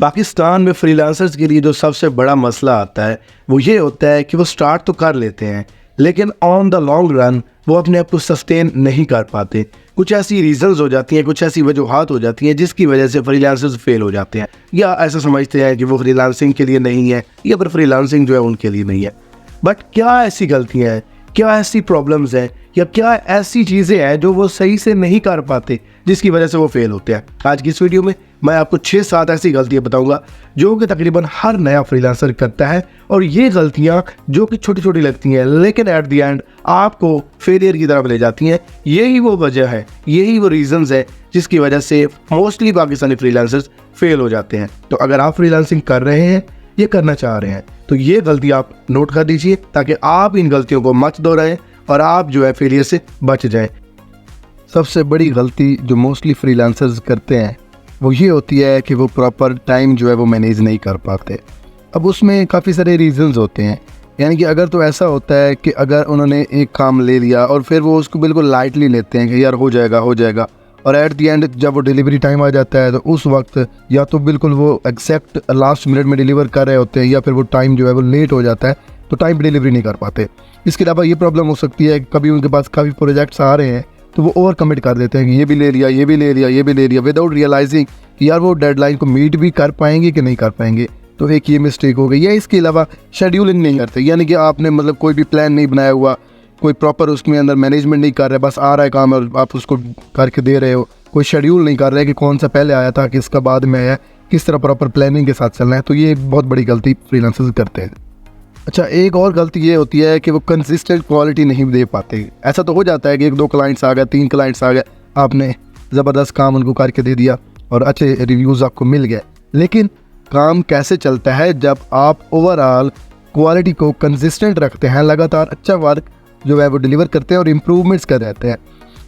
पाकिस्तान में फ्रीलांसर्स के लिए जो सबसे बड़ा मसला आता है वो ये होता है कि वो स्टार्ट तो कर लेते हैं लेकिन ऑन द लॉन्ग रन वो अपने आप को सस्टेन नहीं कर पाते। कुछ ऐसी रीजंस हो जाती हैं, कुछ ऐसी वजूहात हो जाती हैं जिसकी वजह से फ्रीलांसर्स फेल हो जाते हैं, या ऐसा समझते हैं कि वो फ्रीलांसिंग के लिए नहीं है या फिर फ्रीलांसिंग जो है उनके लिए नहीं है। बट क्या ऐसी गलतियाँ हैं, क्या ऐसी प्रॉब्लम्स हैं, या क्या ऐसी चीज़ें हैं जो वो सही से नहीं कर पाते जिसकी वजह से वो फेल होते हैं? आज की इस वीडियो में मैं आपको 6-7 ऐसी गलतियां बताऊंगा जो कि तकरीबन हर नया फ्रीलांसर करता है, और ये गलतियां जो कि छोटी छोटी लगती हैं लेकिन एट द एंड आपको फेलियर की तरफ ले जाती हैं। यही वो वजह है, यही वो रीजंस है जिसकी वजह से मोस्टली पाकिस्तानी फ्रीलांसर्स फेल हो जाते हैं। तो अगर आप फ्रीलांसिंग कर रहे हैं, ये करना चाह रहे हैं, तो ये गलती आप नोट कर दीजिए ताकि आप इन गलतियों को मत दोहराएं और आप जो है फेलियर से बच जाएं। सबसे बड़ी गलती जो मोस्टली फ्रीलांसर्स करते हैं वो ये होती है कि वो प्रॉपर टाइम जो है वो मैनेज नहीं कर पाते। अब उसमें काफ़ी सारे रीजंस होते हैं, यानी कि अगर तो ऐसा होता है कि अगर उन्होंने एक काम ले लिया और फिर वो उसको बिल्कुल लाइटली लेते हैं कि यार हो जाएगा, और एट द एंड जब वो डिलीवरी टाइम आ जाता है तो उस वक्त या तो बिल्कुल वो एग्जैक्ट लास्ट मिनट में डिलीवर कर रहे होते हैं या फिर वो टाइम जो है वो लेट हो जाता है, तो टाइम पर डिलीवरी नहीं कर पाते। इसके अलावा ये प्रॉब्लम हो सकती है कि कभी उनके पास काफ़ी प्रोजेक्ट्स आ रहे हैं तो वो ओवर कमिट कर देते हैं कि ये भी ले लिया विदाउट रियलाइजिंग कि यार वो डेडलाइन को मीट भी कर पाएंगे कि नहीं कर पाएंगे। तो एक ये मिस्टेक हो गई है। इसके अलावा शेड्यूलिंग नहीं करते, यानी कि आपने मतलब कोई भी प्लान नहीं बनाया हुआ, कोई प्रॉपर उसमें अंदर मैनेजमेंट नहीं कर रहे, बस आ रहा है काम और आप उसको करके दे रहे हो। कोई शेड्यूल नहीं कर रहे कि कौन सा पहले आया था, किसका बाद में आया, किस तरह प्रॉपर प्लानिंग के साथ चलना है। तो ये बहुत बड़ी गलती फ्रीलांसर्स करते हैं। अच्छा, एक और गलती ये होती है कि वो कंसिस्टेंट क्वालिटी नहीं दे पाते। ऐसा तो हो जाता है कि 1-2 क्लाइंट्स आ गए, 3 क्लाइंट्स आ गए, आपने ज़बरदस्त काम उनको करके दे दिया और अच्छे रिव्यूज़ आपको मिल गए, लेकिन काम कैसे चलता है जब आप ओवरऑल क्वालिटी को कंसिस्टेंट रखते हैं, लगातार अच्छा वर्क जो है वो डिलीवर करते हैं और इम्प्रूवमेंट्स कर रहते हैं,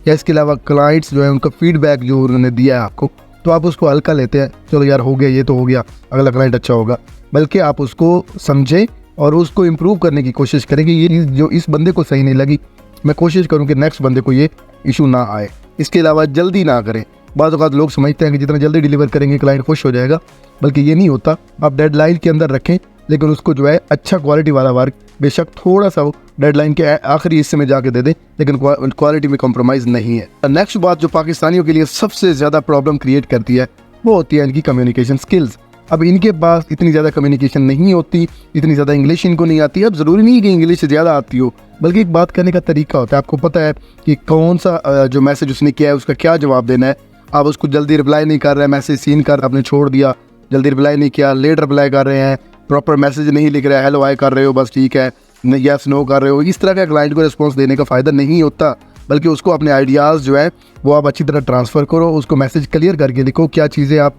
या इसके अलावा क्लाइंट्स जो है उनका फीडबैक जो उन्होंने दिया है आपको तो आप उसको हल्का लेते हैं, चलो यार हो गया, ये तो हो गया, अगला क्लाइंट अच्छा होगा, बल्कि आप उसको समझें और उसको इम्प्रूव करने की कोशिश करें कि ये जो इस बंदे को सही नहीं लगी, मैं कोशिश करूं कि नेक्स्ट बंदे को ये इशू ना आए। इसके अलावा जल्दी ना करें। बाज़ औक़ात लोग समझते हैं कि जितना जल्दी डिलीवर करेंगे क्लाइंट खुश हो जाएगा, बल्कि ये नहीं होता। आप डेडलाइन के अंदर रखें लेकिन उसको जो है अच्छा क्वालिटी वाला वर्क बेशक थोड़ा सा वो डेडलाइन के आखिरी हिस्से में जाके दे दें, लेकिन क्वालिटी में कॉम्प्रोमाइज़ नहीं है। नेक्स्ट बात जो पाकिस्तानियों के लिए सबसे ज़्यादा प्रॉब्लम क्रिएट करती है वो होती है इनकी कम्युनिकेशन स्किल्स। अब इनके पास इतनी ज़्यादा कम्युनिकेशन नहीं होती, इतनी ज़्यादा इंग्लिश इनको नहीं आती। अब ज़रूरी नहीं कि इंग्लिश ज़्यादा आती हो, बल्कि एक बात करने का तरीका होता है। आपको पता है कि कौन सा जो मैसेज उसने किया है उसका क्या जवाब देना है। आप उसको जल्दी रिप्लाई नहीं कर रहे हैं, मैसेज सीन कर आपने छोड़ दिया, जल्दी रिप्लाई नहीं किया, लेट रिप्लाई कर रहे हैं, प्रॉपर मैसेज नहीं लिख रहे हैं, हेलो हाय कर रहे हो बस ठीक है, यस नो कर रहे हो। इस तरह का क्लाइंट को रिस्पॉन्स देने का फ़ायदा नहीं होता, बल्कि उसको अपने आइडियाज़ जो है वो आप अच्छी तरह ट्रांसफ़र करो, उसको मैसेज क्लियर करके लिखो, क्या चीज़ें आप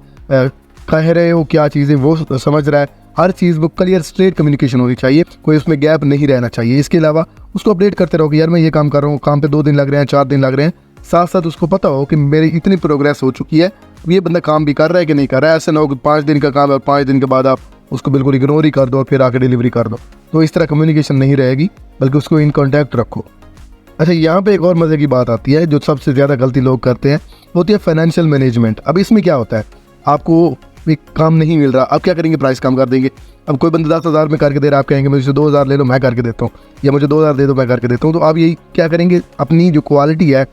कह रहे हो, क्या चीज़ें वो समझ रहा है। हर चीज़ वो क्लियर स्ट्रेट कम्युनिकेशन होनी चाहिए, कोई उसमें गैप नहीं रहना चाहिए। इसके अलावा उसको अपडेट करते रहो कि यार मैं ये काम कर रहा हूँ, काम पे 2 दिन लग रहे हैं, 4 दिन लग रहे हैं। साथ साथ उसको पता हो कि मेरी इतनी प्रोग्रेस हो चुकी है, ये बंदा काम भी कर रहा है कि नहीं कर रहा है। ऐसा ना हो कि 5 दिन का काम है और 5 दिन के बाद आप उसको बिल्कुल इग्नोर ही कर दो और फिर आके डिलीवरी कर दो। तो इस तरह कम्युनिकेशन नहीं रहेगी, बल्कि उसको इन कॉन्टैक्ट रखो। अच्छा, यहाँ पे एक और मज़े की बात आती है जो सबसे ज़्यादा गलती लोग करते हैं, वो होती है फाइनेंशियल मैनेजमेंट। अब इसमें क्या होता है, आपको एक काम नहीं मिल रहा, आप क्या करेंगे, प्राइस कम कर देंगे। अब कोई बंदा 10,000 में करके दे रहा है, आप कहेंगे मुझे 2,000 ले लो मैं करके देता हूँ, या मुझे 2,000 दे दो मैं करके देता हूँ। तो आप यही क्या करेंगे, अपनी जो क्वालिटी है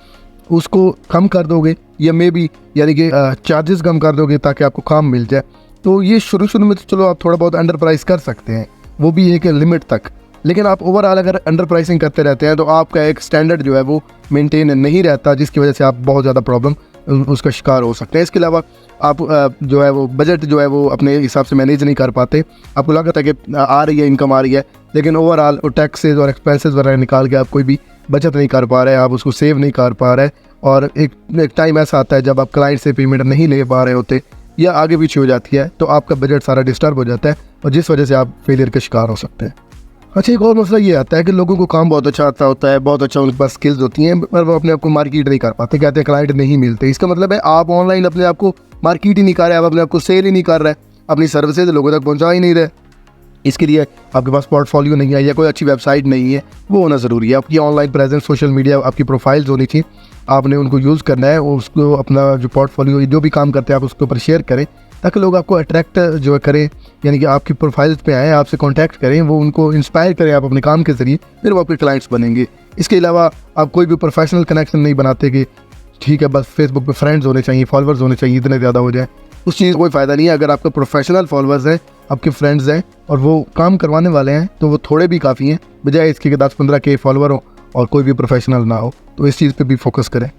उसको कम कर दोगे, या मे बी यानी कि चार्जेस कम कर दोगे ताकि आपको काम मिल जाए। तो ये शुरू में तो चलो आप थोड़ा बहुत अंडर प्राइस कर सकते हैं, वो भी एक लिमिट तक, लेकिन आप ओवरऑल अगर अंडर प्राइसिंग करते रहते हैं तो आपका एक स्टैंडर्ड जो है वो मेंटेन नहीं रहता, जिसकी वजह से आप बहुत ज़्यादा प्रॉब्लम उसका शिकार हो सकते हैं। इसके अलावा आप जो है वो बजट जो है वो अपने हिसाब से मैनेज नहीं कर पाते। आपको लगता है कि आ रही है, इनकम आ रही है, लेकिन ओवरऑल वो टैक्सेस और एक्सपेंसेस वगैरह निकाल के आप कोई भी बचत नहीं कर पा रहे, आप उसको सेव नहीं कर पा रहे, और एक टाइम ऐसा आता है जब आप क्लाइंट से पेमेंट नहीं ले पा रहे होते या आगे पीछे हो जाती है, तो आपका बजट सारा डिस्टर्ब हो जाता है और जिस वजह से आप फेलियर का शिकार हो सकते हैं। अच्छा, एक और मसला ये आता है कि लोगों को काम बहुत अच्छा आता होता है, बहुत अच्छा उनके पास स्किल्स होती हैं, पर वो अपने आप को मार्केट नहीं कर पाते, कहते हैं क्लाइंट नहीं मिलते। इसका मतलब है आप ऑनलाइन अपने आप को मार्केट ही नहीं कर रहे, आप अपने आप को सेल ही नहीं कर रहे, अपनी सर्विसेज लोगों तक पहुँचा ही नहीं रहे। इसके लिए आपके पास पोर्टफोलियो नहीं है या कोई अच्छी वेबसाइट नहीं है, वो होना ज़रूरी है। आपकी ऑनलाइन प्रेजेंस, सोशल मीडिया, आपकी प्रोफाइल्स होनी चाहिए, आपने उनको यूज़ करना है, उसको अपना जो पोर्टफोलियो जो भी काम करते हैं आप उसके ऊपर शेयर करें, ताकि लोग आपको अट्रैक्ट जो है करें, यानी कि आपकी प्रोफाइल्स पे आए, आपसे कांटेक्ट करें, वो उनको इंस्पायर करें आप अपने काम के ज़रिए, फिर वो आपके क्लाइंट्स बनेंगे। इसके अलावा आप कोई भी प्रोफेशनल कनेक्शन नहीं बनाते कि ठीक है बस फेसबुक पे फ्रेंड्स होने चाहिए, फॉलोअर्स होने चाहिए, इतने ज़्यादा हो जाए, उस चीज़ का कोई फ़ायदा नहीं है। अगर आपके प्रोफेशनल फॉलोअर्स हैं, आपके फ्रेंड्स हैं और वो काम करवाने वाले हैं, तो वो थोड़े भी काफ़ी हैं, बजाय इसके कि 10-15 के फॉलोअर हो और कोई भी प्रोफेशनल ना हो। तो इस चीज़ पे भी फोकस करें।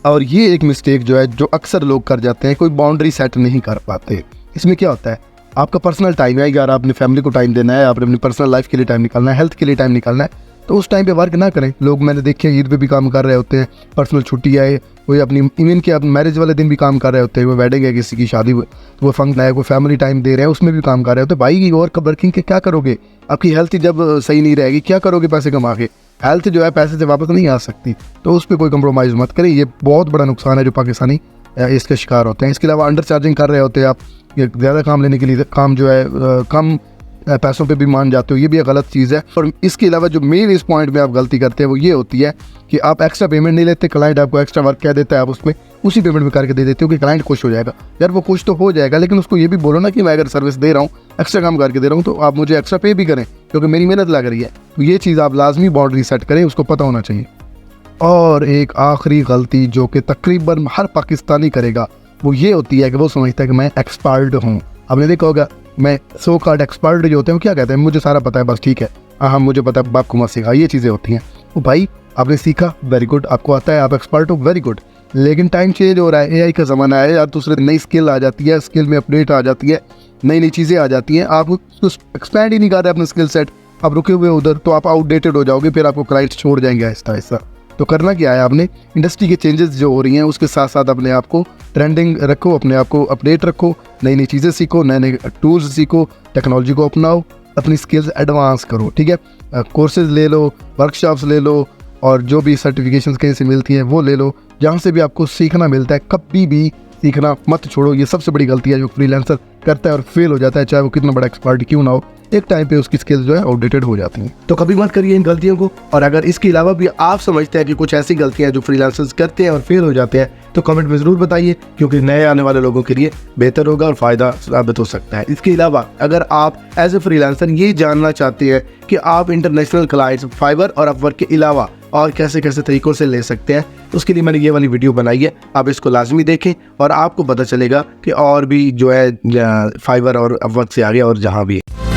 और ये एक मिस्टेक जो है जो अक्सर लोग कर जाते हैं, कोई बाउंड्री सेट नहीं कर पाते। इसमें क्या होता है, आपका पर्सनल टाइम है, यार आपने फैमिली को टाइम देना है, आपने अपनी पर्सनल लाइफ के लिए टाइम निकालना है, हेल्थ के लिए टाइम निकालना है, तो उस टाइम पे वर्क ना करें। लोग मैंने देखे ईद पे भी काम कर रहे होते हैं, पर्सनल छुट्टी है, कोई अपनी इवन के मैरिज वाले दिन भी काम कर रहे होते हैं, वो वेडिंग है किसी की शादी, वो फंक्शन है, कोई फैमिली टाइम दे रहे हैं, उसमें भी काम कर रहे होते हैं। भाई और वर्किंग के क्या करोगे, आपकी हेल्थ ही जब सही नहीं रहेगी, क्या करोगे पैसे कमा के? हेल्थ जो है पैसे से वापस नहीं आ सकती, तो उस पर कोई कंप्रोमाइज़ मत करें। ये बहुत बड़ा नुकसान है जो पाकिस्तानी इसके शिकार होते हैं। इसके अलावा अंडर चार्जिंग कर रहे होते हैं आप, ज़्यादा काम लेने के लिए काम जो है कम पैसों पे भी मान जाते हो, ये भी एक गलत चीज़ है। और इसके अलावा जो मेन इस पॉइंट में आप गलती करते हैं वो ये होती है कि आप एक्स्ट्रा पेमेंट नहीं लेते, क्लाइंट आपको एक्स्ट्रा वर्क कह देता है, आप उसमें उसी पेमेंट में करके दे देते हो कि क्लाइंट खुश हो जाएगा। यार वो खुश तो हो जाएगा, लेकिन उसको ये भी बोलो ना कि मैं अगर सर्विस दे रहा हूँ, एक्स्ट्रा काम करके दे रहा हूँ, तो आप मुझे एक्स्ट्रा पे भी करें क्योंकि मेरी मेहनत लग रही है। तो ये चीज़ आप लाजमी बाउंड्री सेट करें, उसको पता होना चाहिए। और एक आखिरी गलती जो कि तकरीबन हर पाकिस्तानी करेगा वो ये होती है कि वो समझता है कि मैं एक्सपर्ट हूँ। आपने देखा होगा, मैं सो कॉल्ड एक्सपर्ट जो होते हैं वो क्या कहते हैं, मुझे सारा पता है, बस ठीक है, हाँ मुझे पता है, बाप को मत सिखा, ये चीज़ें होती हैं। वो भाई आपने सीखा, वेरी गुड, आपको आता है, आप एक्सपर्ट हो, वेरी गुड, लेकिन टाइम चेंज हो रहा है, एआई का ज़माना है यार, दूसरे नई स्किल आ जाती है, स्किल में अपडेट आ जाती है, नई नई चीज़ें आ जाती हैं, आप उसको एक्सपैंड ही नहीं कर रहे अपने स्किल सेट, आप रुके हुए उधर, तो आप आउटडेटेड हो जाओगे, फिर आपको क्लाइंट्स छोड़ जाएंगे आहिस्ता आहिस्ता। तो करना क्या है, आपने इंडस्ट्री के चेंजेस जो हो रही हैं उसके साथ साथ अपने आप को ट्रेंडिंग रखो, अपने आप को अपडेट रखो, नई नई चीज़ें सीखो, नए नए टूल्स सीखो, टेक्नोलॉजी को अपनाओ, अपनी स्किल्स एडवांस करो, ठीक है। कोर्सेज ले लो, वर्कशॉप्स ले लो, और जो भी सर्टिफिकेशंस कहीं से मिलती हैं वो ले लो, जहाँ से भी आपको सीखना मिलता है। कभी भी सीखना मत छोड़ो, ये सबसे बड़ी गलती है जो फ्रीलांसर करता है और फेल हो जाता है, चाहे वो कितना बड़ा एक्सपर्ट क्यों ना हो। एक टाइम पे उसकी स्किल्स जो है आउटडेटेड हो जाती हैं। तो कभी मत करिए इन गलतियों को। और अगर इसके अलावा भी आप समझते हैं कि कुछ ऐसी गलतियां जो फ्रीलांसर्स करते हैं और फेल हो जाते हैं, तो कमेंट में ज़रूर बताइए, क्योंकि नए आने वाले लोगों के लिए बेहतर होगा और फ़ायदा साबित हो सकता है। इसके अलावा अगर आप एज ए फ्रीलांसर ये जानना चाहते हैं कि आप इंटरनेशनल क्लाइंट्स फाइवर और अपवर्क के अलावा और कैसे कैसे तरीक़ों से ले सकते हैं, तो उसके लिए मैंने ये वाली वीडियो बनाई है, आप इसको लाजमी देखें और आपको पता चलेगा कि और भी जो है फाइवर और अपवर्क से आगे और जहाँ भी है।